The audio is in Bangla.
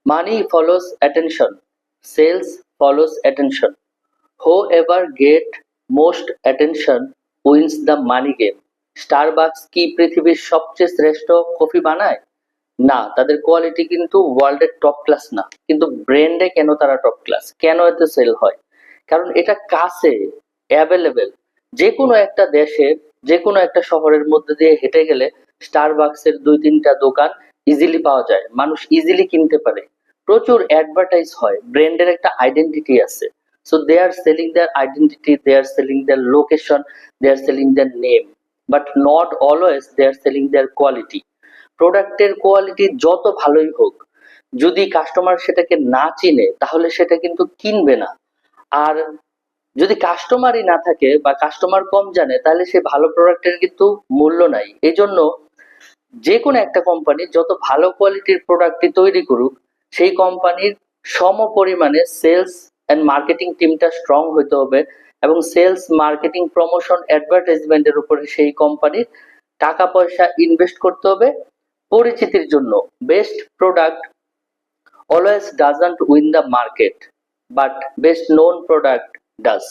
Money follows attention. Sales follows attention. Whoever get most attention wins the money game. Starbucks কি পৃথিবীর সবচেয়ে শ্রেষ্ঠ কফি বানায়? না, তাদের কোয়ালিটি কিন্তু ওয়ার্ল্ডের টপ ক্লাস না, কিন্তু ব্র্যান্ডে কেন তারা টপ ক্লাস, কেন এত সেল হয়? কারণ এটা কাছে, অ্যাভেলেবেল। যে কোনো একটা দেশের যে কোনো একটা শহরের মধ্যে দিয়ে হেঁটে গেলে স্টারবাকসের 2-3টা দোকান ইজিলি পাওয়া যায়, মানুষ ইজিলি কিনতে পারে। প্রচুর অ্যাডভার্টাইজ হয়, ব্র্যান্ডের একটা আইডেন্টিটি আছে। So they are selling their identity, they are selling their location, they are selling their name, but not always they are selling their quality. প্রোডাক্টের কোয়ালিটি যত ভালোই হোক, যদি কাস্টমার সেটাকে না চিনে তাহলে সেটা কিন্তু কিনবে না। আর যদি কাস্টমারই না থাকে বা কাস্টমার কম জানে, তাহলে সে ভালো প্রোডাক্টের কিন্তু মূল্য নাই। এই জন্য যে কোনো একটা কোম্পানি যত ভালো কোয়ালিটির প্রোডাক্টই তৈরি করুক, সেই কোম্পানির সম পরিমাণে সেলস এন্ড মার্কেটিং টিমটা স্ট্রং হইতে হবে, এবং সেলস, মার্কেটিং, প্রমোশন, অ্যাডভার্টাইজমেন্টের উপরে সেই কোম্পানির টাকা পয়সা ইনভেস্ট করতে হবে পরিচিতির জন্য। Best product always doesn't win the market, but best known product does.